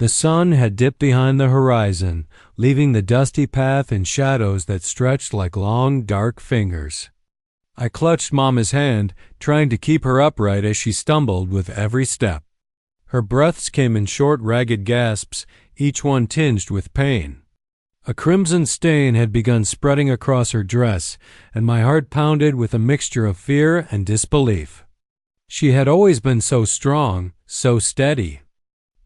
The sun had dipped behind the horizon, leaving the dusty path in shadows that stretched like long, dark fingers. I clutched Mama's hand, trying to keep her upright as she stumbled with every step. Her breaths came in short, ragged gasps, each one tinged with pain. A crimson stain had begun spreading across her dress, and my heart pounded with a mixture of fear and disbelief. She had always been so strong, so steady.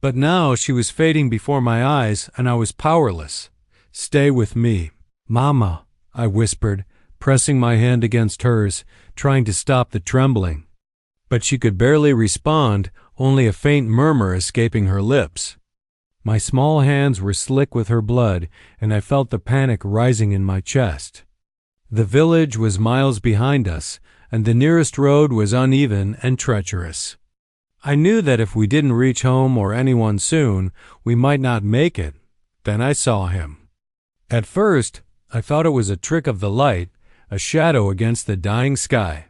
But now she was fading before my eyes, and I was powerless. "Stay with me, Mama," I whispered, pressing my hand against hers, trying to stop the trembling. But she could barely respond, only a faint murmur escaping her lips. My small hands were slick with her blood, and I felt the panic rising in my chest. The village was miles behind us, and the nearest road was uneven and treacherous. I knew that if we didn't reach home or anyone soon, we might not make it. Then I saw him. At first, I thought it was a trick of the light, a shadow against the dying sky.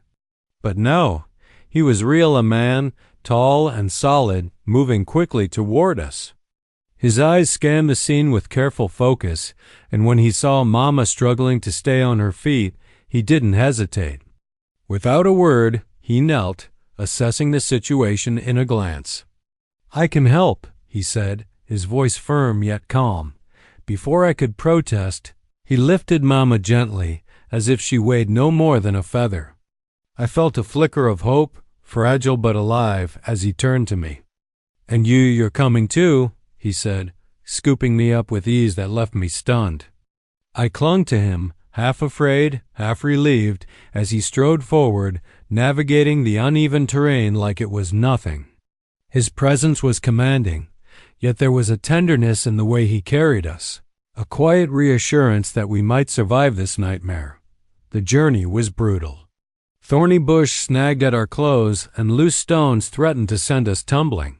But no, he was real, a man, tall and solid, moving quickly toward us. His eyes scanned the scene with careful focus, and when he saw Mama struggling to stay on her feet, he didn't hesitate. Without a word, he knelt, assessing the situation in a glance. "I can help," he said, his voice firm yet calm. Before I could protest, he lifted Mama gently, as if she weighed no more than a feather. I felt a flicker of hope, fragile but alive, as he turned to me. "And you're coming too," he said, scooping me up with ease that left me stunned. I clung to him, half afraid, half relieved, as he strode forward, navigating the uneven terrain like it was nothing. His presence was commanding, yet there was a tenderness in the way he carried us, a quiet reassurance that we might survive this nightmare. The journey was brutal. Thorny bush snagged at our clothes, and loose stones threatened to send us tumbling.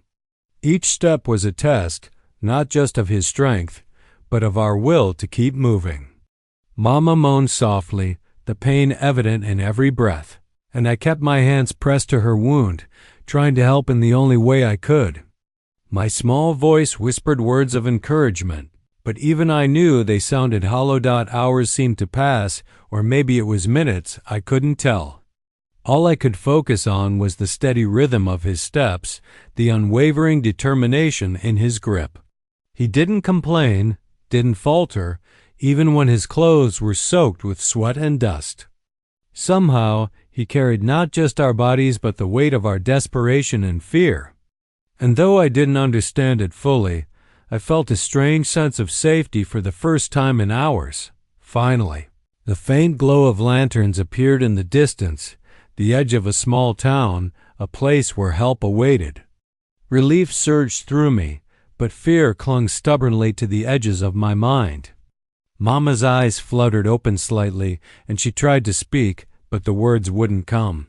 Each step was a test, not just of his strength, but of our will to keep moving. Mama moaned softly, the pain evident in every breath, and I kept my hands pressed to her wound, trying to help in the only way I could. My small voice whispered words of encouragement, but even I knew they sounded hollow. Hours seemed to pass, or maybe it was minutes, I couldn't tell. All I could focus on was the steady rhythm of his steps, the unwavering determination in his grip. He didn't complain, didn't falter, even when his clothes were soaked with sweat and dust. Somehow, he carried not just our bodies but the weight of our desperation and fear. And though I didn't understand it fully, I felt a strange sense of safety for the first time in hours. Finally, the faint glow of lanterns appeared in the distance, the edge of a small town, a place where help awaited. Relief surged through me, but fear clung stubbornly to the edges of my mind. Mama's eyes fluttered open slightly, and she tried to speak, but the words wouldn't come.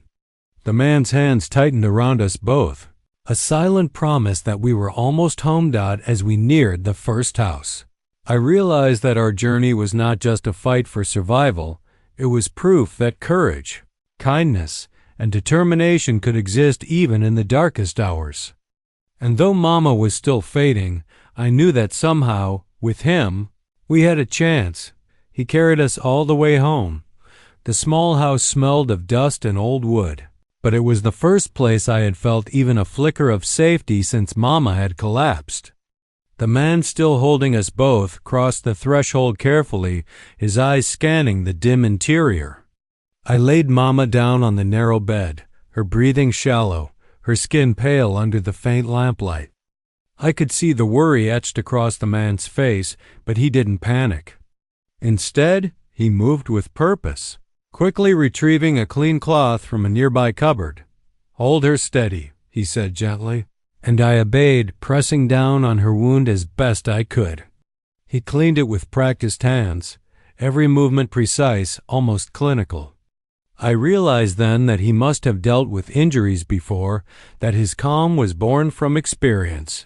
The man's hands tightened around us both, a silent promise that we were almost home. As we neared the first house, I realized that our journey was not just a fight for survival, it was proof that courage, kindness, and determination could exist even in the darkest hours. And though Mama was still fading, I knew that somehow, with him, we had a chance. He carried us all the way home. The small house smelled of dust and old wood, but it was the first place I had felt even a flicker of safety since Mama had collapsed. The man still holding us both crossed the threshold carefully, his eyes scanning the dim interior. I laid Mama down on the narrow bed, her breathing shallow, her skin pale under the faint lamplight. I could see the worry etched across the man's face, but he didn't panic. Instead, he moved with purpose, quickly retrieving a clean cloth from a nearby cupboard. "Hold her steady," he said gently, and I obeyed, pressing down on her wound as best I could. He cleaned it with practiced hands, every movement precise, almost clinical. I realized then that he must have dealt with injuries before, that his calm was born from experience.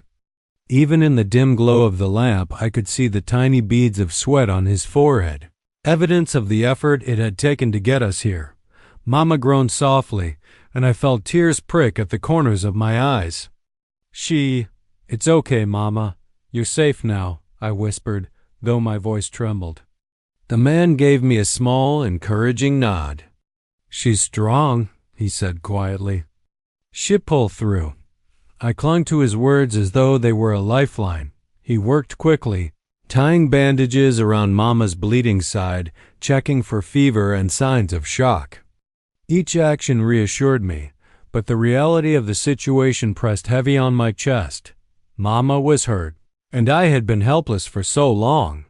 Even in the dim glow of the lamp, I could see the tiny beads of sweat on his forehead, evidence of the effort it had taken to get us here. Mama groaned softly, and I felt tears prick at the corners of my eyes. "It's okay, Mama. "You're safe now," I whispered, though my voice trembled. The man gave me a small, encouraging nod. "She's strong," he said quietly. "She'll pull through." I clung to his words as though they were a lifeline. He worked quickly, tying bandages around Mama's bleeding side, checking for fever and signs of shock. Each action reassured me, but the reality of the situation pressed heavy on my chest. Mama was hurt, and I had been helpless for so long.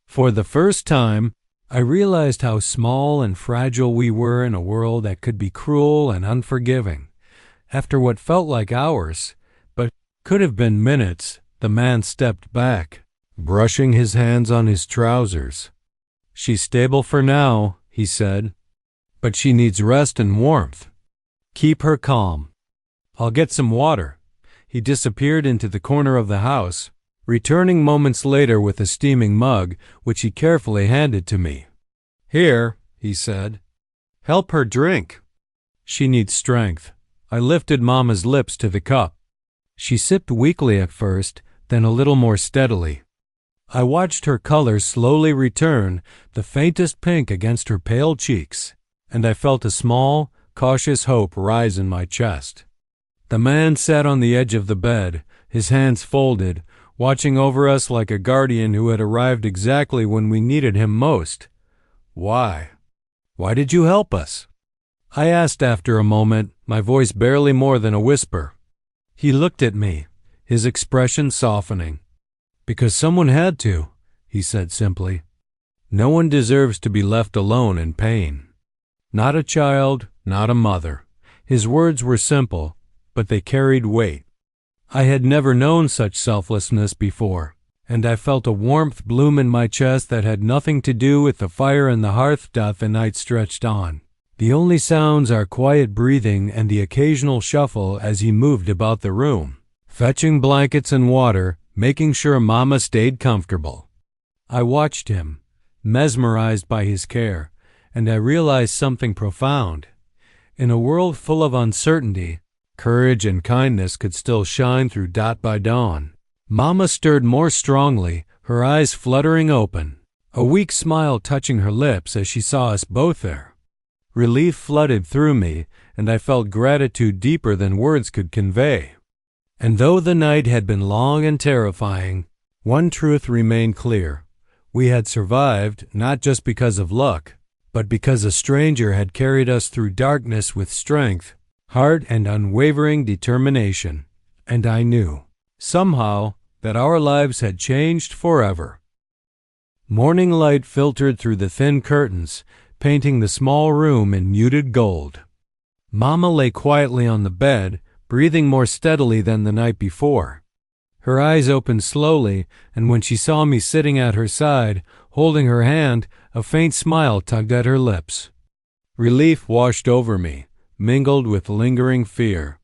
For the first time, I realized how small and fragile we were in a world that could be cruel and unforgiving. After what felt like hours, but could have been minutes, the man stepped back, brushing his hands on his trousers. "She's stable for now," he said, "but she needs rest and warmth. Keep her calm. I'll get some water." He disappeared into the corner of the house, returning moments later with a steaming mug, which he carefully handed to me. "Here," he said. "Help her drink. She needs strength." I lifted Mama's lips to the cup. She sipped weakly at first, then a little more steadily. I watched her color slowly return, the faintest pink against her pale cheeks, and I felt a small, cautious hope rise in my chest. The man sat on the edge of the bed, his hands folded, watching over us like a guardian who had arrived exactly when we needed him most. "Why? Why did you help us?" I asked after a moment, my voice barely more than a whisper. He looked at me, his expression softening. "Because someone had to," he said simply. "No one deserves to be left alone in pain. Not a child, not a mother." His words were simple, but they carried weight. I had never known such selflessness before, and I felt a warmth bloom in my chest that had nothing to do with the fire in the hearth that the night stretched on. The only sounds are quiet breathing and the occasional shuffle as he moved about the room, fetching blankets and water, making sure Mama stayed comfortable. I watched him, mesmerized by his care, and I realized something profound. In a world full of uncertainty, courage and kindness could still shine through by dawn. Mama stirred more strongly, her eyes fluttering open, a weak smile touching her lips as she saw us both there. Relief flooded through me, and I felt gratitude deeper than words could convey. And though the night had been long and terrifying, one truth remained clear. We had survived not just because of luck, but because a stranger had carried us through darkness with strength, heart, and unwavering determination. And I knew, somehow, that our lives had changed forever. Morning light filtered through the thin curtains, painting the small room in muted gold. Mama lay quietly on the bed, breathing more steadily than the night before. Her eyes opened slowly, and when she saw me sitting at her side, holding her hand, a faint smile tugged at her lips. Relief washed over me, mingled with lingering fear.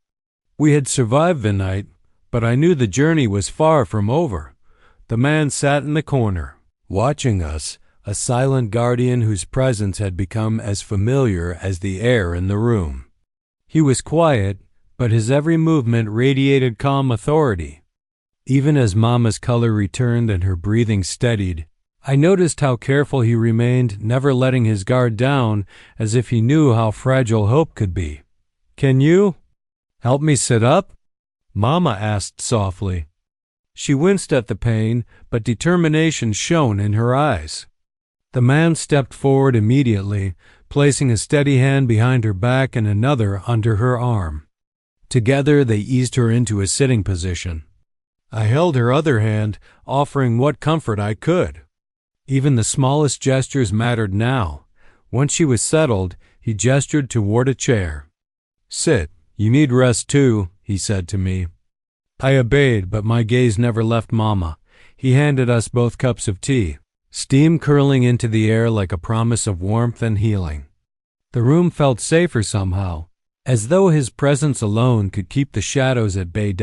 We had survived the night, but I knew the journey was far from over. The man sat in the corner, watching us, a silent guardian whose presence had become as familiar as the air in the room. He was quiet, but his every movement radiated calm authority. Even as Mama's color returned and her breathing steadied, I noticed how careful he remained, never letting his guard down, as if he knew how fragile hope could be. "Can you help me sit up?" Mama asked softly. She winced at the pain, but determination shone in her eyes. The man stepped forward immediately, placing a steady hand behind her back and another under her arm. Together they eased her into a sitting position. I held her other hand, offering what comfort I could. Even the smallest gestures mattered now. Once she was settled, he gestured toward a chair. "Sit. You need rest too," he said to me. I obeyed, but my gaze never left Mama. He handed us both cups of tea, steam curling into the air like a promise of warmth and healing. The room felt safer somehow, as though his presence alone could keep the shadows at bay.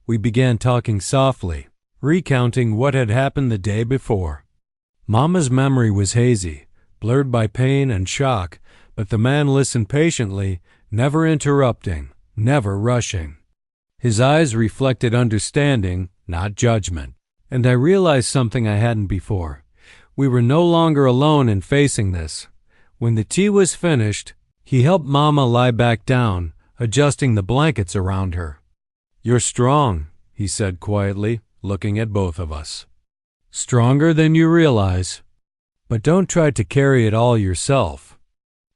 We began talking softly, recounting what had happened the day before. Mama's memory was hazy, blurred by pain and shock, but the man listened patiently, never interrupting, never rushing. His eyes reflected understanding, not judgment. And I realized something I hadn't before. We were no longer alone in facing this. When the tea was finished, he helped Mama lie back down, adjusting the blankets around her. "You're strong," he said quietly, looking at both of us. "Stronger than you realize. But don't try to carry it all yourself.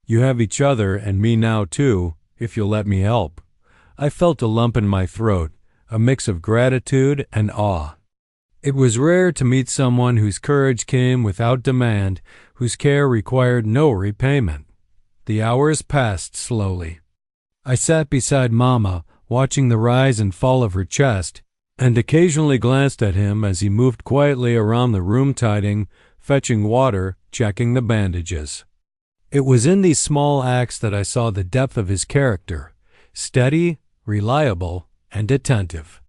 You have each other and me now too, if you'll let me help." I felt a lump in my throat, a mix of gratitude and awe. It was rare to meet someone whose courage came without demand, whose care required no repayment. The hours passed slowly. I sat beside Mama, watching the rise and fall of her chest, and occasionally glanced at him as he moved quietly around the room tidying, fetching water, checking the bandages. It was in these small acts that I saw the depth of his character, steady, reliable, and attentive.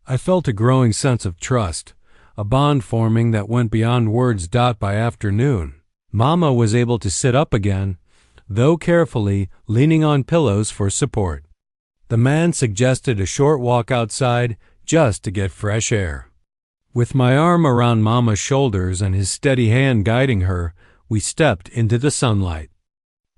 I felt a growing sense of trust, a bond forming that went beyond words. By afternoon, Mama was able to sit up again, though carefully, leaning on pillows for support. The man suggested a short walk outside just to get fresh air. With my arm around Mama's shoulders and his steady hand guiding her, we stepped into the sunlight.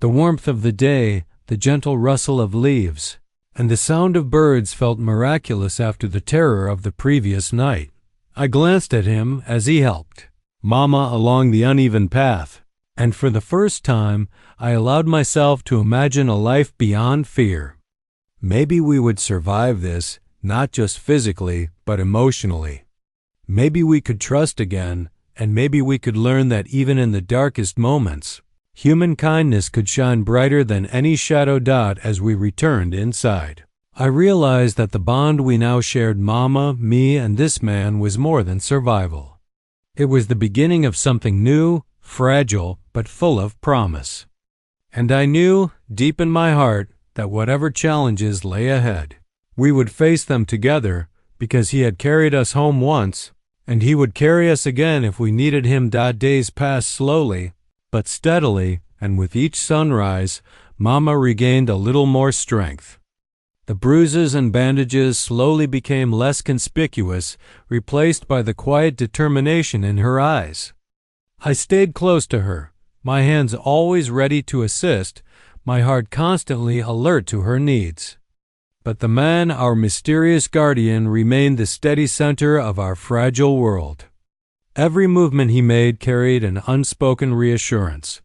The warmth of the day, the gentle rustle of leaves, and the sound of birds felt miraculous after the terror of the previous night. I glanced at him as he helped Mama along the uneven path, and for the first time I allowed myself to imagine a life beyond fear. Maybe we would survive this, not just physically, but emotionally. Maybe we could trust again, and maybe we could learn that even in the darkest moments, human kindness could shine brighter than any shadow. As we returned inside, I realized that the bond we now shared, Mama, me, and this man, was more than survival. It was the beginning of something new, fragile, but full of promise. And I knew, deep in my heart, that whatever challenges lay ahead, we would face them together, because he had carried us home once, and he would carry us again if we needed him. Days passed slowly, but steadily, and with each sunrise, Mama regained a little more strength. The bruises and bandages slowly became less conspicuous, replaced by the quiet determination in her eyes. I stayed close to her, my hands always ready to assist, my heart constantly alert to her needs. But the man, our mysterious guardian, remained the steady center of our fragile world. Every movement he made carried an unspoken reassurance.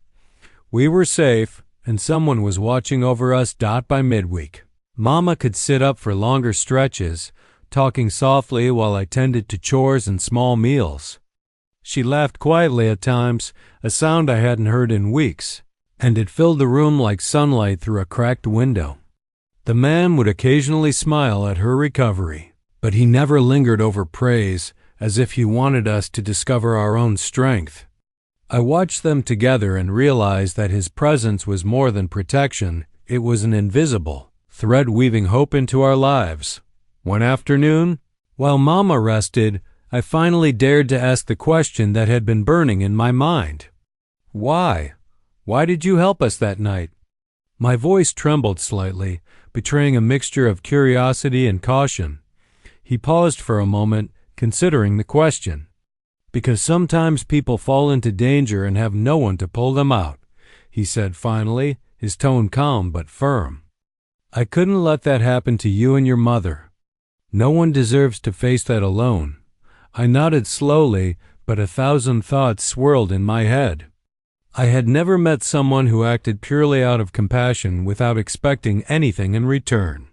We were safe, and someone was watching over us. By midweek, Mama could sit up for longer stretches, talking softly while I tended to chores and small meals. She laughed quietly at times, a sound I hadn't heard in weeks, and it filled the room like sunlight through a cracked window. The man would occasionally smile at her recovery, but he never lingered over praise, as if he wanted us to discover our own strength. I watched them together and realized that his presence was more than protection. It was an invisible thread weaving hope into our lives. One afternoon, while Mama rested, I finally dared to ask the question that had been burning in my mind. "Why? Why did you help us that night?" My voice trembled slightly, betraying a mixture of curiosity and caution. He paused for a moment, considering the question. "Because sometimes people fall into danger and have no one to pull them out," he said finally, his tone calm but firm. "I couldn't let that happen to you and your mother. No one deserves to face that alone." I nodded slowly, but 1,000 thoughts swirled in my head. I had never met someone who acted purely out of compassion without expecting anything in return.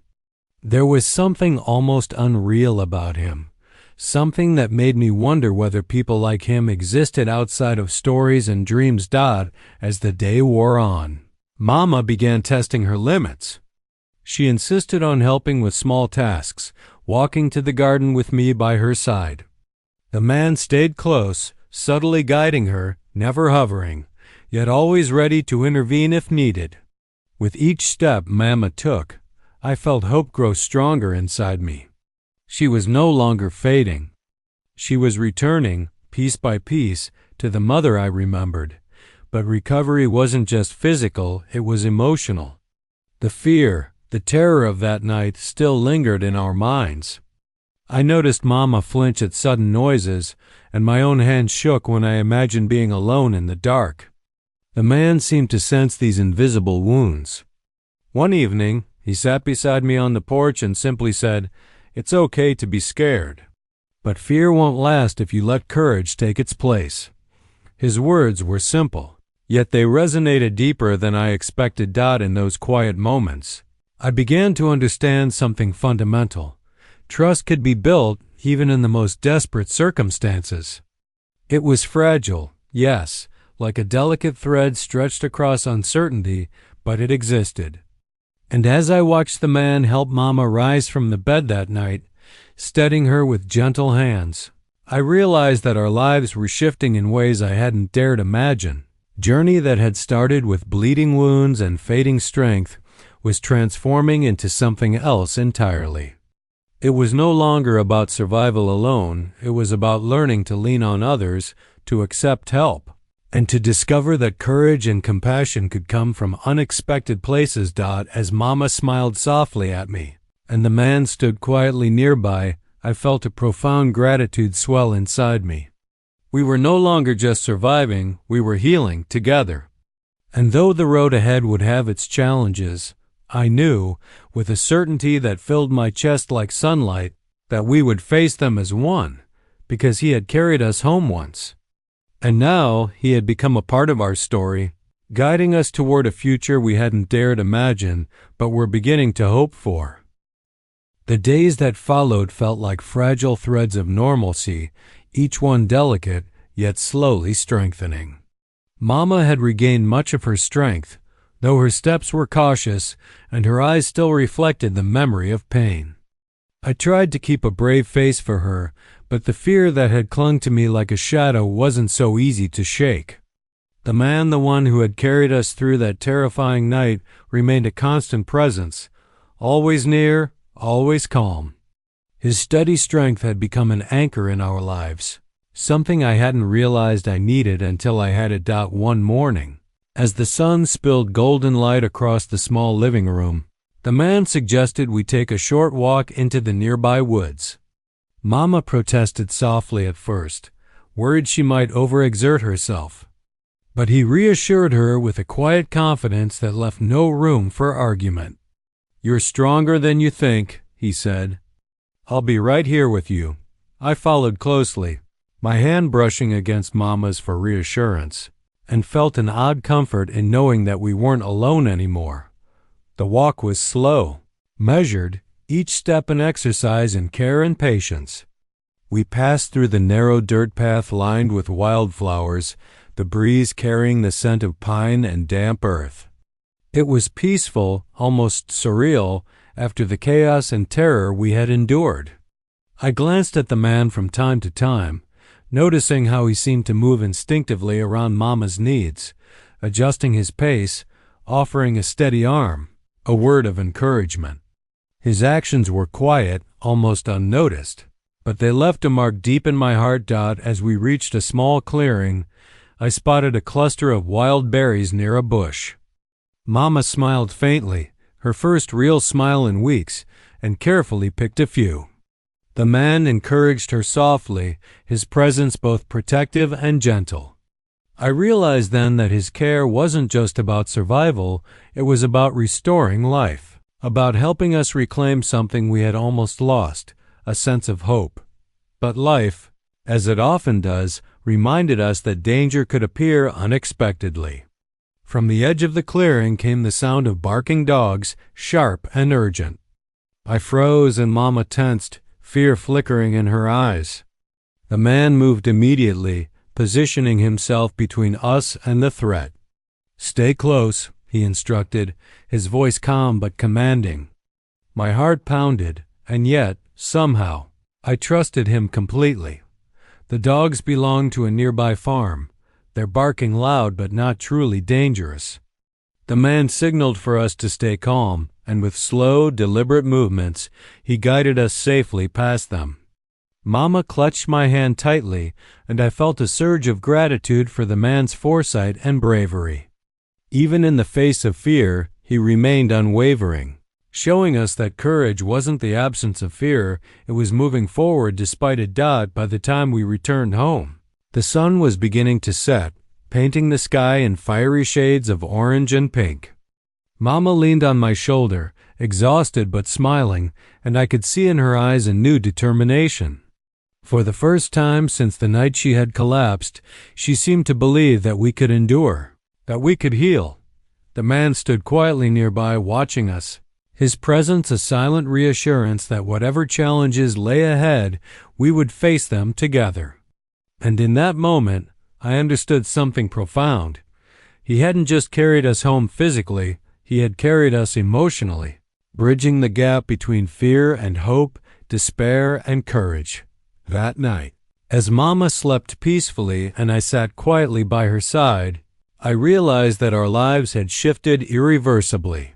There was something almost unreal about him, something that made me wonder whether people like him existed outside of stories and dreams. As the day wore on, Mama began testing her limits. She insisted on helping with small tasks, walking to the garden with me by her side. The man stayed close, subtly guiding her, never hovering, yet always ready to intervene if needed. With each step Mama took, I felt hope grow stronger inside me. She was no longer fading. She was returning, piece by piece, to the mother I remembered. But recovery wasn't just physical, it was emotional. The fear, the terror of that night still lingered in our minds. I noticed Mama flinch at sudden noises, and my own hand shook when I imagined being alone in the dark. The man seemed to sense these invisible wounds. One evening, he sat beside me on the porch and simply said, "It's okay to be scared, but fear won't last if you let courage take its place." His words were simple, yet they resonated deeper than I expected. In those quiet moments, I began to understand something fundamental. Trust could be built even in the most desperate circumstances. It was fragile, yes, like a delicate thread stretched across uncertainty, but it existed. And as I watched the man help Mama rise from the bed that night, steadying her with gentle hands, I realized that our lives were shifting in ways I hadn't dared imagine. Journey that had started with bleeding wounds and fading strength was transforming into something else entirely. It was no longer about survival alone. It was about learning to lean on others, to accept help, and to discover that courage and compassion could come from unexpected places. As Mama smiled softly at me, and the man stood quietly nearby, I felt a profound gratitude swell inside me. We were no longer just surviving, we were healing together. And though the road ahead would have its challenges, I knew, with a certainty that filled my chest like sunlight, that we would face them as one, because he had carried us home once. And now he had become a part of our story, guiding us toward a future we hadn't dared imagine, but were beginning to hope for. The days that followed felt like fragile threads of normalcy, each one delicate, yet slowly strengthening. Mama had regained much of her strength, though her steps were cautious and her eyes still reflected the memory of pain. I tried to keep a brave face for her, but the fear that had clung to me like a shadow wasn't so easy to shake. The man, the one who had carried us through that terrifying night, remained a constant presence, always near, always calm. His steady strength had become an anchor in our lives, something I hadn't realized I needed until I had it. One morning, as the sun spilled golden light across the small living room, the man suggested we take a short walk into the nearby woods. Mama protested softly at first, worried she might overexert herself. But he reassured her with a quiet confidence that left no room for argument. "You're stronger than you think," he said. "I'll be right here with you." I followed closely, my hand brushing against Mama's for reassurance, and felt an odd comfort in knowing that we weren't alone anymore. The walk was slow, measured, each step an exercise in care and patience. We passed through the narrow dirt path lined with wildflowers, the breeze carrying the scent of pine and damp earth. It was peaceful, almost surreal, after the chaos and terror we had endured. I glanced at the man from time to time, noticing how he seemed to move instinctively around Mama's needs, adjusting his pace, offering a steady arm, a word of encouragement. His actions were quiet, almost unnoticed, but they left a mark deep in my heart. As we reached a small clearing, I spotted a cluster of wild berries near a bush. Mama smiled faintly, her first real smile in weeks, and carefully picked a few. The man encouraged her softly, his presence both protective and gentle. I realized then that his care wasn't just about survival, it was about restoring life, about helping us reclaim something we had almost lost, a sense of hope. But life, as it often does, reminded us that danger could appear unexpectedly. From the edge of the clearing came the sound of barking dogs, sharp and urgent. I froze and Mama tensed, fear flickering in her eyes. The man moved immediately, positioning himself between us and the threat. "Stay close," he instructed, his voice calm but commanding. My heart pounded, and yet, somehow, I trusted him completely. The dogs belonged to a nearby farm, their barking loud but not truly dangerous. The man signaled for us to stay calm, and with slow, deliberate movements, he guided us safely past them. Mama clutched my hand tightly, and I felt a surge of gratitude for the man's foresight and bravery. Even in the face of fear, he remained unwavering, showing us that courage wasn't the absence of fear, it was moving forward despite it. By the time we returned home, the sun was beginning to set, painting the sky in fiery shades of orange and pink. Mama leaned on my shoulder, exhausted but smiling, and I could see in her eyes a new determination. For the first time since the night she had collapsed, she seemed to believe that we could endure, that we could heal. The man stood quietly nearby, watching us, his presence a silent reassurance that whatever challenges lay ahead, we would face them together. And in that moment, I understood something profound. He hadn't just carried us home physically, he had carried us emotionally, bridging the gap between fear and hope, despair and courage. That night, as Mama slept peacefully and I sat quietly by her side, I realized that our lives had shifted irreversibly.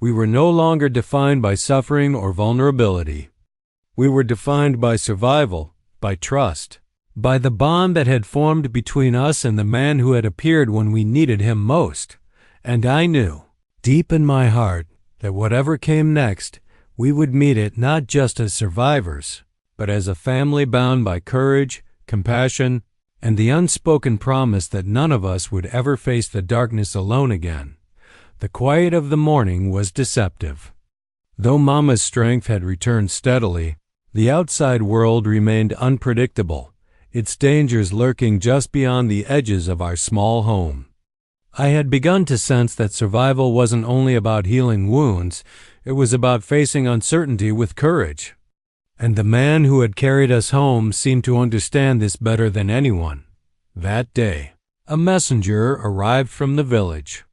We were no longer defined by suffering or vulnerability. We were defined by survival, by trust, by the bond that had formed between us and the man who had appeared when we needed him most. And I knew, deep in my heart, that whatever came next, we would meet it not just as survivors, but as a family bound by courage, compassion, and the unspoken promise that none of us would ever face the darkness alone again. The quiet of the morning was deceptive. Though Mama's strength had returned steadily, the outside world remained unpredictable, its dangers lurking just beyond the edges of our small home. I had begun to sense that survival wasn't only about healing wounds, it was about facing uncertainty with courage. And the man who had carried us home seemed to understand this better than anyone. That day, a messenger arrived from the village.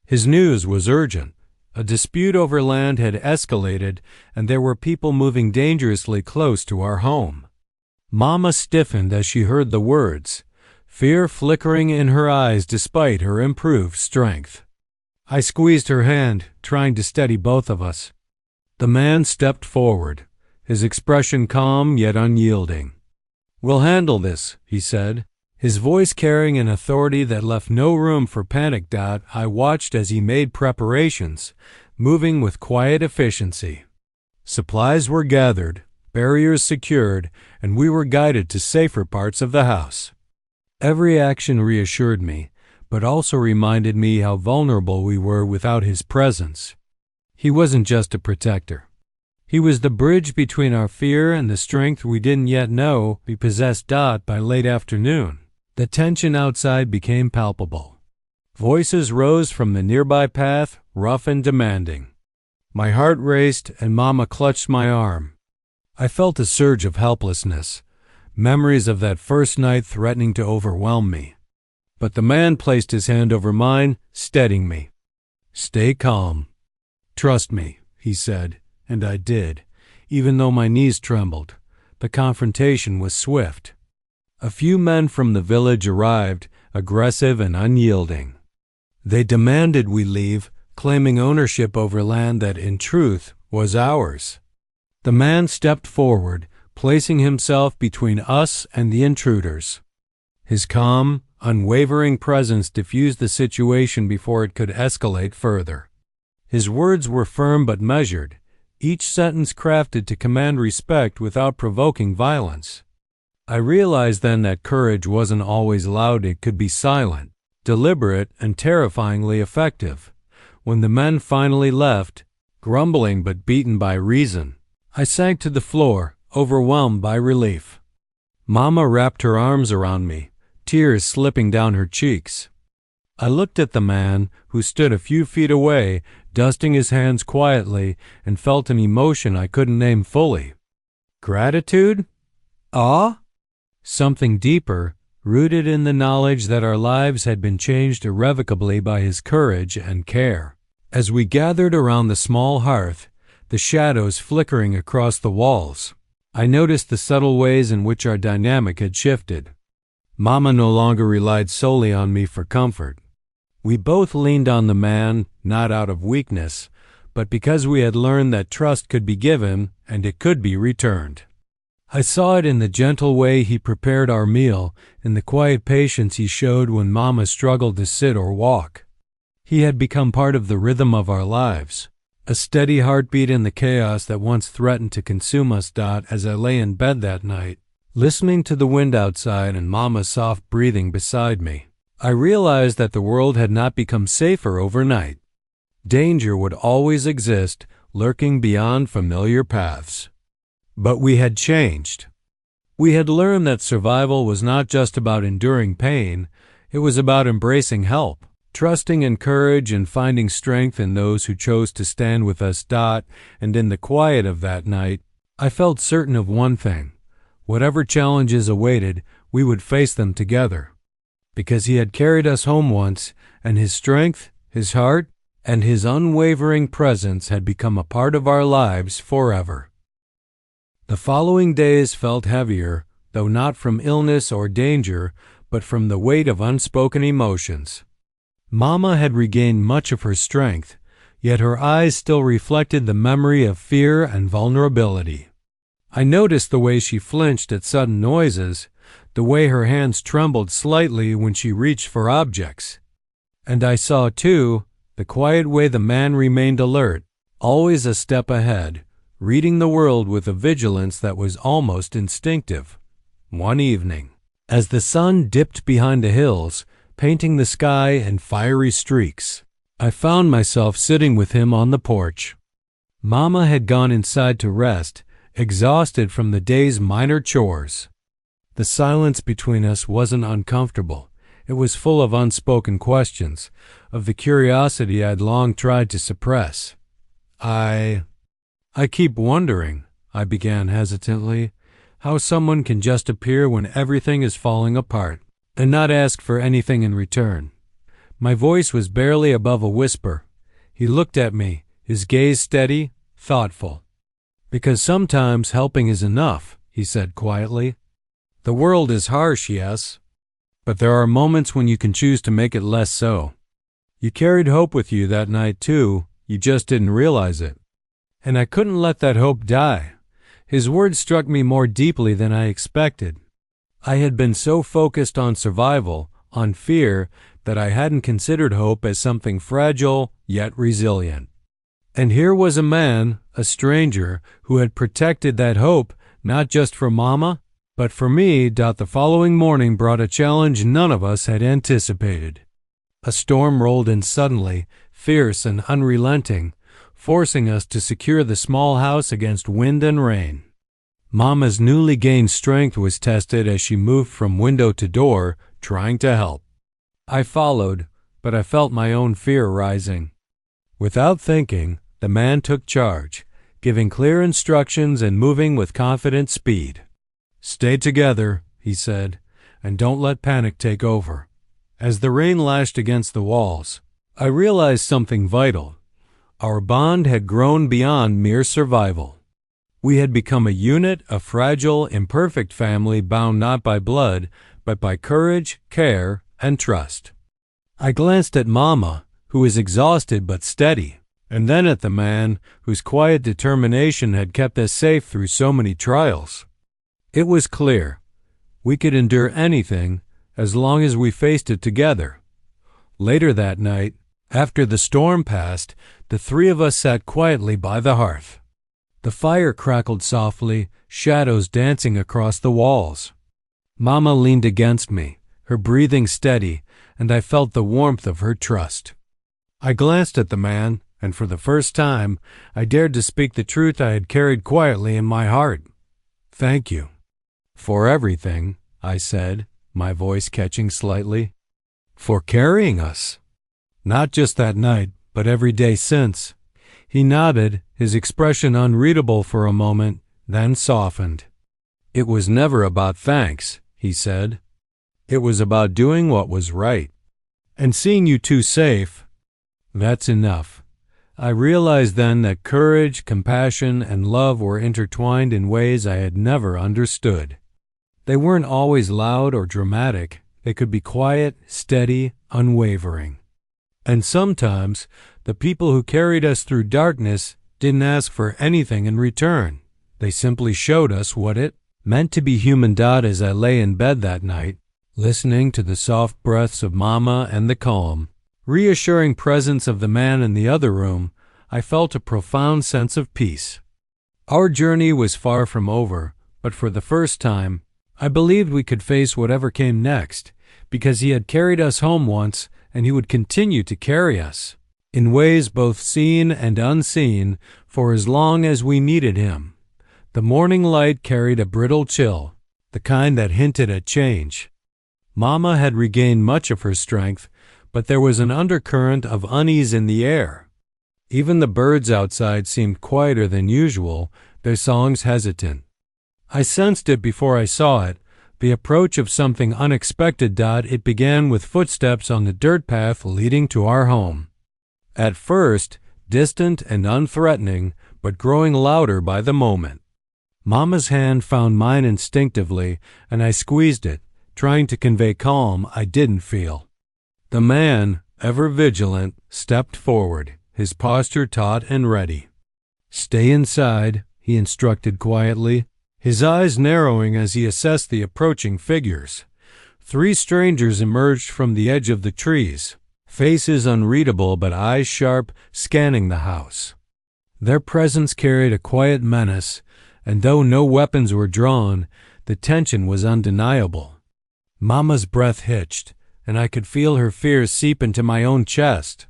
His news was urgent. A dispute over land had escalated, and there were people moving dangerously close to our home. Mama stiffened as she heard the words, fear flickering in her eyes despite her improved strength. I squeezed her hand, trying to steady both of us. The man stepped forward, his expression calm yet unyielding. "We'll handle this," he said, his voice carrying an authority that left no room for panic. I watched as he made preparations, moving with quiet efficiency. Supplies were gathered, barriers secured, and we were guided to safer parts of the house. Every action reassured me, but also reminded me how vulnerable we were without his presence. He wasn't just a protector. He was the bridge between our fear and the strength we didn't yet know we possessed. By late afternoon, the tension outside became palpable. Voices rose from the nearby path, rough and demanding. My heart raced and Mama clutched my arm. I felt a surge of helplessness, memories of that first night threatening to overwhelm me. But the man placed his hand over mine, steadying me. "Stay calm. Trust me," he said. And I did, even though my knees trembled. The confrontation was swift. A few men from the village arrived, aggressive and unyielding. They demanded we leave, claiming ownership over land that, in truth, was ours. The man stepped forward, placing himself between us and the intruders. His calm, unwavering presence diffused the situation before it could escalate further. His words were firm but measured, each sentence crafted to command respect without provoking violence. I realized then that courage wasn't always loud. It could be silent, deliberate, and terrifyingly effective. When the men finally left, grumbling but beaten by reason, I sank to the floor, overwhelmed by relief. Mama wrapped her arms around me, tears slipping down her cheeks. I looked at the man, who stood a few feet away, dusting his hands quietly, and felt an emotion I couldn't name fully. Gratitude? Awe? Something deeper, rooted in the knowledge that our lives had been changed irrevocably by his courage and care. As we gathered around the small hearth, the shadows flickering across the walls, I noticed the subtle ways in which our dynamic had shifted. Mama no longer relied solely on me for comfort. We both leaned on the man, not out of weakness, but because we had learned that trust could be given and it could be returned. I saw it in the gentle way he prepared our meal, in the quiet patience he showed when Mama struggled to sit or walk. He had become part of the rhythm of our lives, A steady heartbeat in the chaos that once threatened to consume us. As I lay in bed that night, listening to the wind outside and Mama's soft breathing beside me, I realized that the world had not become safer overnight. Danger would always exist, lurking beyond familiar paths. But we had changed. We had learned that survival was not just about enduring pain, it was about embracing help, trusting in courage and finding strength in those who chose to stand with us. And in the quiet of that night, I felt certain of one thing. Whatever challenges awaited, we would face them together. Because he had carried us home once, and his strength, his heart, and his unwavering presence had become a part of our lives forever. The following days felt heavier, though not from illness or danger, but from the weight of unspoken emotions. Mama had regained much of her strength, yet her eyes still reflected the memory of fear and vulnerability. I noticed the way she flinched at sudden noises, the way her hands trembled slightly when she reached for objects. And I saw, too, the quiet way the man remained alert, always a step ahead, reading the world with a vigilance that was almost instinctive. One evening, as the sun dipped behind the hills, painting the sky in fiery streaks, I found myself sitting with him on the porch. Mama had gone inside to rest, exhausted from the day's minor chores. The silence between us wasn't uncomfortable. It was full of unspoken questions, of the curiosity I'd long tried to suppress. I keep wondering, I began hesitantly, how someone can just appear when everything is falling apart and not ask for anything in return. My voice was barely above a whisper. He looked at me, his gaze steady, thoughtful. Because sometimes helping is enough, he said quietly. The world is harsh, yes, but there are moments when you can choose to make it less so. You carried hope with you that night, too. You just didn't realize it. And I couldn't let that hope die. His words struck me more deeply than I expected. I had been so focused on survival, on fear, that I hadn't considered hope as something fragile yet resilient. And here was a man, a stranger, who had protected that hope, not just for Mama, but for me. The following morning brought a challenge none of us had anticipated. A storm rolled in suddenly, fierce and unrelenting, forcing us to secure the small house against wind and rain. Mama's newly gained strength was tested as she moved from window to door, trying to help. I followed, but I felt my own fear rising. Without thinking, the man took charge, giving clear instructions and moving with confident speed. "Stay together," he said, "and don't let panic take over." As the rain lashed against the walls, I realized something vital. Our bond had grown beyond mere survival. We had become a unit, a fragile, imperfect family bound not by blood, but by courage, care, and trust. I glanced at Mama, who was exhausted but steady, and then at the man whose quiet determination had kept us safe through so many trials. It was clear. We could endure anything as long as we faced it together. Later that night, after the storm passed, the three of us sat quietly by the hearth. The fire crackled softly, shadows dancing across the walls. Mama leaned against me, her breathing steady, and I felt the warmth of her trust. I glanced at the man, and for the first time, I dared to speak the truth I had carried quietly in my heart. "Thank you." "For everything," I said, my voice catching slightly. "For carrying us. Not just that night, but every day since." He nodded, his expression unreadable for a moment, then softened. "It was never about thanks," he said. "It was about doing what was right. And seeing you two safe, that's enough." I realized then that courage, compassion, and love were intertwined in ways I had never understood. They weren't always loud or dramatic. They could be quiet, steady, unwavering. And sometimes, the people who carried us through darkness didn't ask for anything in return. They simply showed us what it meant to be human. As I lay in bed that night, listening to the soft breaths of Mama and the calm, reassuring presence of the man in the other room, I felt a profound sense of peace. Our journey was far from over, but for the first time, I believed we could face whatever came next, because he had carried us home once, and he would continue to carry us, in ways both seen and unseen, for as long as we needed him. The morning light carried a brittle chill, the kind that hinted at change. Mama had regained much of her strength, but there was an undercurrent of unease in the air. Even the birds outside seemed quieter than usual, their songs hesitant. I sensed it before I saw it, the approach of something unexpected. It began with footsteps on the dirt path leading to our home. At first, distant and unthreatening, but growing louder by the moment. Mama's hand found mine instinctively, and I squeezed it, trying to convey calm I didn't feel. The man, ever vigilant, stepped forward, his posture taut and ready. "Stay inside," he instructed quietly, his eyes narrowing as he assessed the approaching figures. 3 strangers emerged from the edge of the trees, faces unreadable but eyes sharp, scanning the house. Their presence carried a quiet menace, and though no weapons were drawn, the tension was undeniable. Mama's breath hitched, and I could feel her fears seep into my own chest.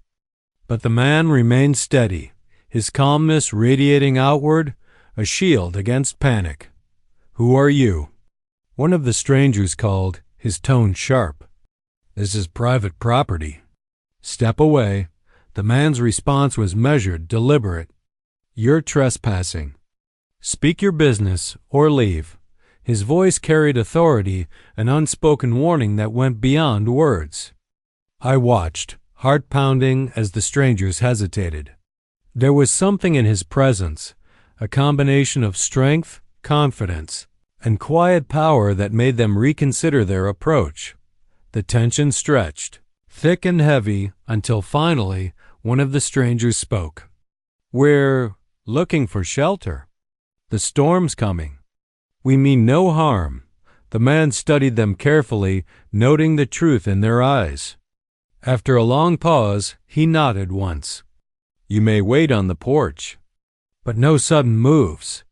But the man remained steady, his calmness radiating outward, a shield against panic. "Who are you?" One of the strangers called, his tone sharp. "This is private property." "Step away." The man's response was measured, deliberate. "You're trespassing. Speak your business or leave." His voice carried authority, an unspoken warning that went beyond words. I watched, heart pounding, as the strangers hesitated. There was something in his presence, a combination of strength, confidence, and quiet power that made them reconsider their approach. The tension stretched, thick and heavy, until finally one of the strangers spoke. "We're looking for shelter. The storm's coming. We mean no harm." The man studied them carefully, noting the truth in their eyes. After a long pause, he nodded once. "You may wait on the porch, but no sudden moves.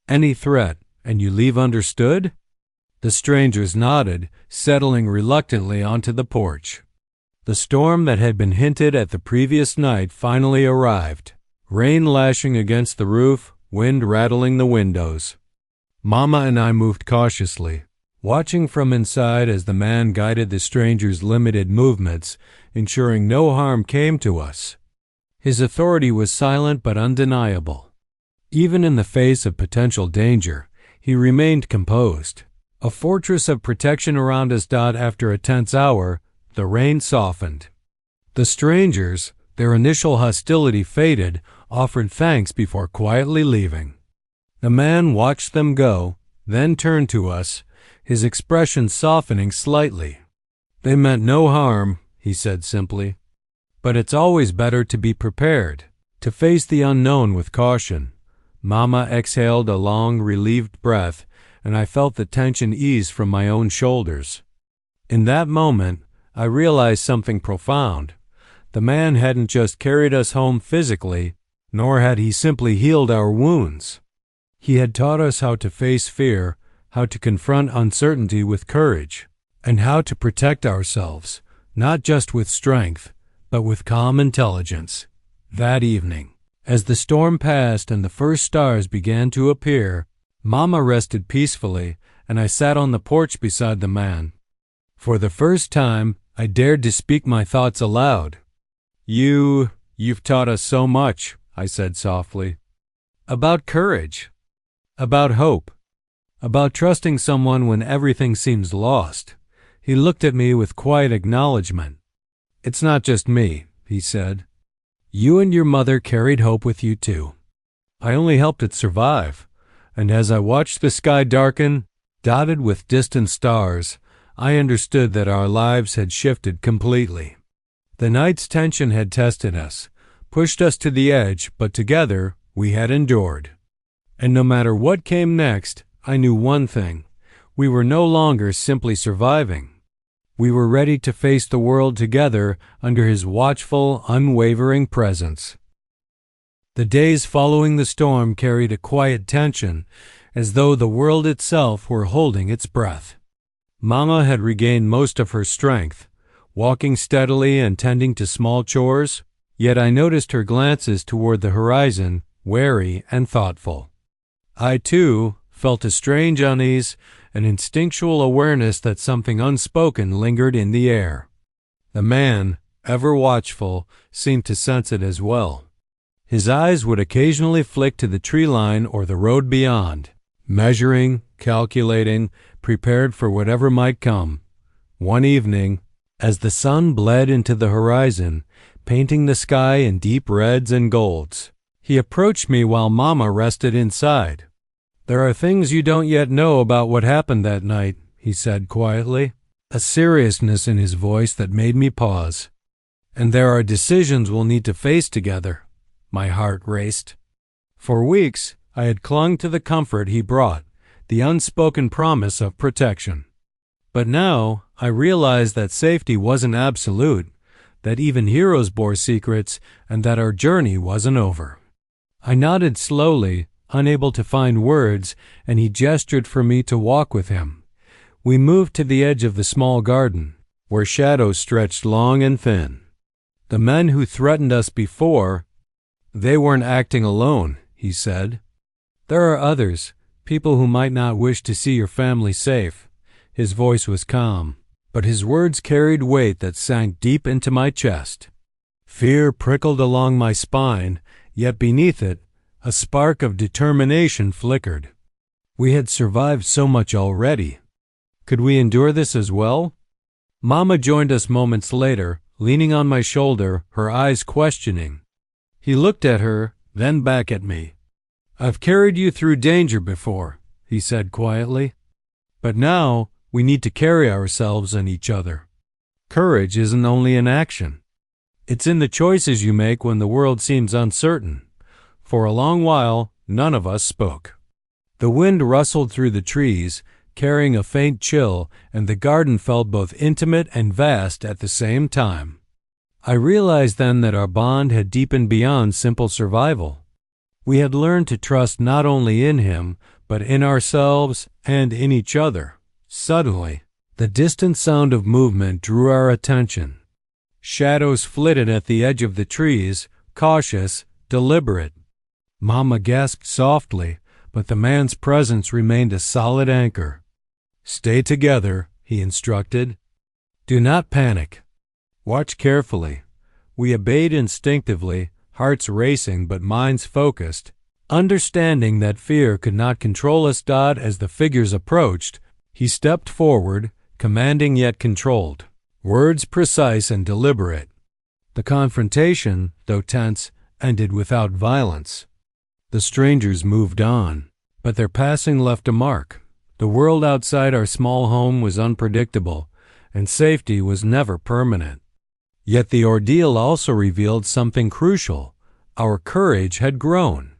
Any threat, and you leave, understood?" The strangers nodded, settling reluctantly onto the porch. The storm that had been hinted at the previous night finally arrived, rain lashing against the roof, wind rattling the windows. Mama and I moved cautiously, watching from inside as the man guided the strangers' limited movements, ensuring no harm came to us. His authority was silent but undeniable. Even in the face of potential danger, he remained composed, a fortress of protection around us. After a tense hour, the rain softened. The strangers, their initial hostility faded, offered thanks before quietly leaving. The man watched them go, then turned to us, his expression softening slightly. "They meant no harm," he said simply. "But it's always better to be prepared, to face the unknown with caution." Mama exhaled a long, relieved breath, and I felt the tension ease from my own shoulders. In that moment, I realized something profound. The man hadn't just carried us home physically, nor had he simply healed our wounds. He had taught us how to face fear, how to confront uncertainty with courage, and how to protect ourselves, not just with strength, but with calm intelligence. That evening, as the storm passed and the first stars began to appear, Mama rested peacefully, and I sat on the porch beside the man. For the first time, I dared to speak my thoughts aloud. You've taught us so much," I said softly. "About courage, about hope, about trusting someone when everything seems lost." He looked at me with quiet acknowledgement. "It's not just me," he said. "You and your mother carried hope with you too. I only helped it survive, and as I watched the sky darken, dotted with distant stars, I understood that our lives had shifted completely. The night's tension had tested us, pushed us to the edge, but together we had endured. And no matter what came next, I knew one thing: we were no longer simply surviving. We were ready to face the world together under his watchful, unwavering presence. The days following the storm carried a quiet tension, as though the world itself were holding its breath. Mama had regained most of her strength, walking steadily and tending to small chores, yet I noticed her glances toward the horizon, wary and thoughtful. I, too, felt a strange unease, an instinctual awareness that something unspoken lingered in the air. The man, ever watchful, seemed to sense it as well. His eyes would occasionally flick to the tree line or the road beyond, measuring, calculating, prepared for whatever might come. One evening, as the sun bled into the horizon, painting the sky in deep reds and golds, he approached me while Mama rested inside. "There are things you don't yet know about what happened that night," he said quietly, a seriousness in his voice that made me pause. "And there are decisions we'll need to face together." My heart raced. For weeks, I had clung to the comfort he brought, the unspoken promise of protection. But now, I realized that safety wasn't absolute, that even heroes bore secrets, and that our journey wasn't over. I nodded slowly, unable to find words, and he gestured for me to walk with him. We moved to the edge of the small garden, where shadows stretched long and thin. The men who threatened us before, they weren't acting alone, he said. There are others, people who might not wish to see your family safe. His voice was calm, but his words carried weight that sank deep into my chest. Fear prickled along my spine, yet beneath it, a spark of determination flickered. We had survived so much already. Could we endure this as well? Mama joined us moments later, leaning on my shoulder, her eyes questioning. He looked at her, then back at me. "I've carried you through danger before," he said quietly. "But now we need to carry ourselves and each other. Courage isn't only in action. It's in the choices you make when the world seems uncertain." For a long while, none of us spoke. The wind rustled through the trees, carrying a faint chill, and the garden felt both intimate and vast at the same time. I realized then that our bond had deepened beyond simple survival. We had learned to trust not only in him, but in ourselves and in each other. Suddenly, the distant sound of movement drew our attention. Shadows flitted at the edge of the trees, cautious, deliberate. Mama gasped softly, but the man's presence remained a solid anchor. "Stay together," he instructed. "Do not panic. Watch carefully." We obeyed instinctively, hearts racing but minds focused, understanding that fear could not control us. As the figures approached, he stepped forward, commanding yet controlled, words precise and deliberate. The confrontation, though tense, ended without violence. The strangers moved on, but their passing left a mark. The world outside our small home was unpredictable, and safety was never permanent. Yet the ordeal also revealed something crucial. Our courage had grown.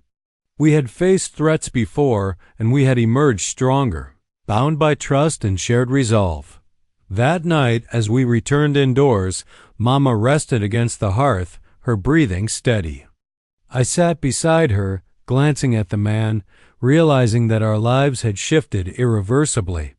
We had faced threats before, and we had emerged stronger, bound by trust and shared resolve. That night, as we returned indoors, Mama rested against the hearth, her breathing steady. I sat beside her, glancing at the man, realizing that our lives had shifted irreversibly.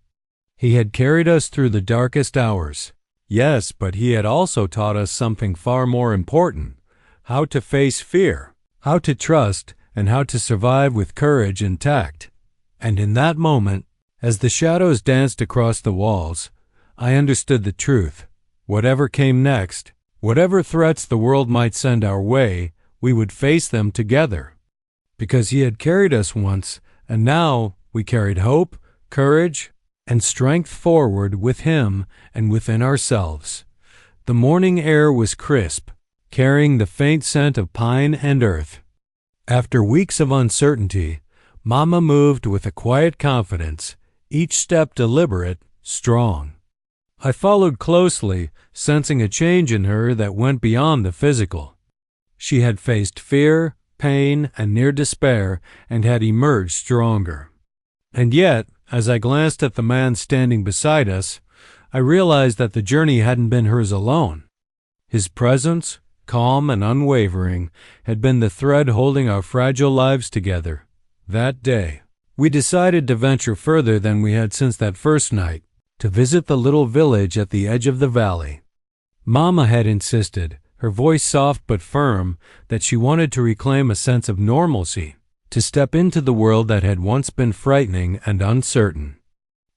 He had carried us through the darkest hours. Yes, but he had also taught us something far more important: how to face fear, how to trust, and how to survive with courage and tact. And in that moment, as the shadows danced across the walls, I understood the truth. Whatever came next, whatever threats the world might send our way, we would face them together. Because he had carried us once, and now we carried hope, courage, and strength forward with him and within ourselves. The morning air was crisp, carrying the faint scent of pine and earth. After weeks of uncertainty, Mama moved with a quiet confidence, each step deliberate, strong. I followed closely, sensing a change in her that went beyond the physical. She had faced fear, pain, and near despair, and had emerged stronger. And yet, as I glanced at the man standing beside us, I realized that the journey hadn't been hers alone. His presence, calm and unwavering, had been the thread holding our fragile lives together. That day, we decided to venture further than we had since that first night, to visit the little village at the edge of the valley. Mama had insisted, her voice soft but firm, that she wanted to reclaim a sense of normalcy, to step into the world that had once been frightening and uncertain.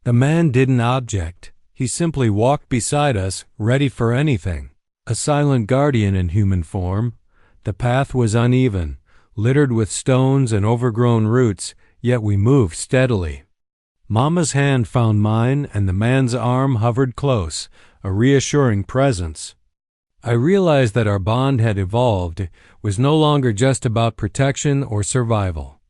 The man didn't object. He simply walked beside us, ready for anything, a silent guardian in human form. The path was uneven, littered with stones and overgrown roots, yet we moved steadily. Mama's hand found mine, and the man's arm hovered close, a reassuring presence. I realized that our bond had evolved, was no longer just about protection or survival.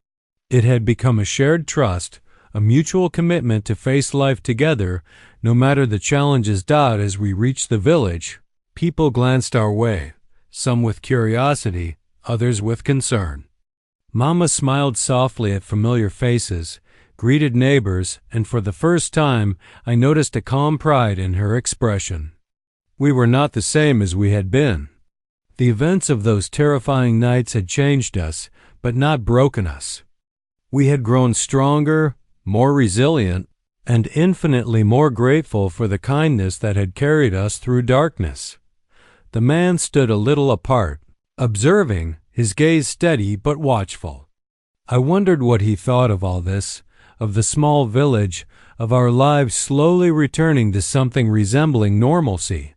It had become a shared trust, a mutual commitment to face life together, no matter the challenges. As we reached the village, people glanced our way, some with curiosity, others with concern. Mama smiled softly at familiar faces, greeted neighbors, and for the first time I noticed a calm pride in her expression. We were not the same as we had been. The events of those terrifying nights had changed us, but not broken us. We had grown stronger, more resilient, and infinitely more grateful for the kindness that had carried us through darkness. The man stood a little apart, observing, his gaze steady but watchful. I wondered what he thought of all this, of the small village, of our lives slowly returning to something resembling normalcy.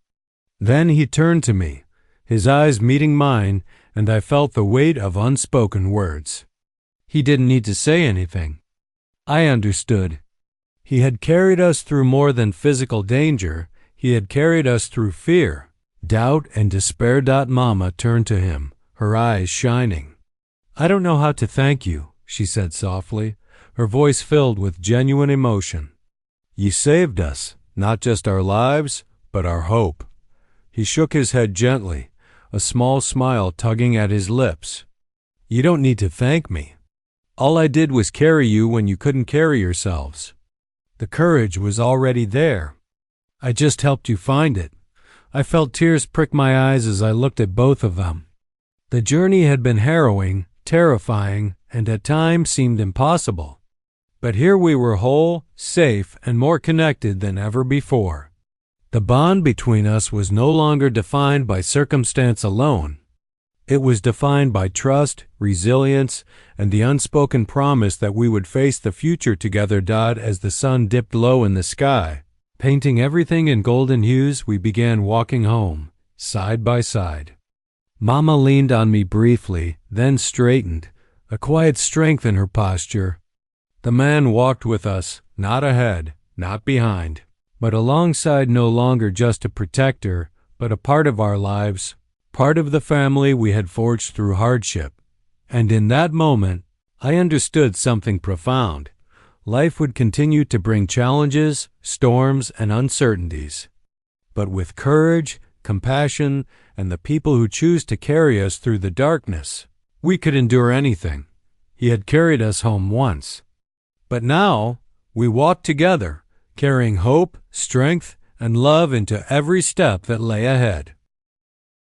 Then he turned to me, his eyes meeting mine, and I felt the weight of unspoken words. He didn't need to say anything. I understood. He had carried us through more than physical danger. He had carried us through fear, doubt, and despair. Mama turned to him, her eyes shining. "I don't know how to thank you," she said softly, her voice filled with genuine emotion. "You saved us, not just our lives, but our hope." He shook his head gently, a small smile tugging at his lips. "You don't need to thank me. All I did was carry you when you couldn't carry yourselves. The courage was already there. I just helped you find it." I felt tears prick my eyes as I looked at both of them. The journey had been harrowing, terrifying, and at times seemed impossible. But here we were whole, safe, and more connected than ever before. The bond between us was no longer defined by circumstance alone. It was defined by trust, resilience, and the unspoken promise that we would face the future together. As the sun dipped low in the sky, painting everything in golden hues, we began walking home, side by side. Mama leaned on me briefly, then straightened, a quiet strength in her posture. The man walked with us, not ahead, not behind, but alongside, no longer just a protector, but a part of our lives, part of the family we had forged through hardship. And in that moment, I understood something profound. Life would continue to bring challenges, storms, and uncertainties. But with courage, compassion, and the people who choose to carry us through the darkness, we could endure anything. He had carried us home once. But now, we walked together, carrying hope, strength, and love into every step that lay ahead.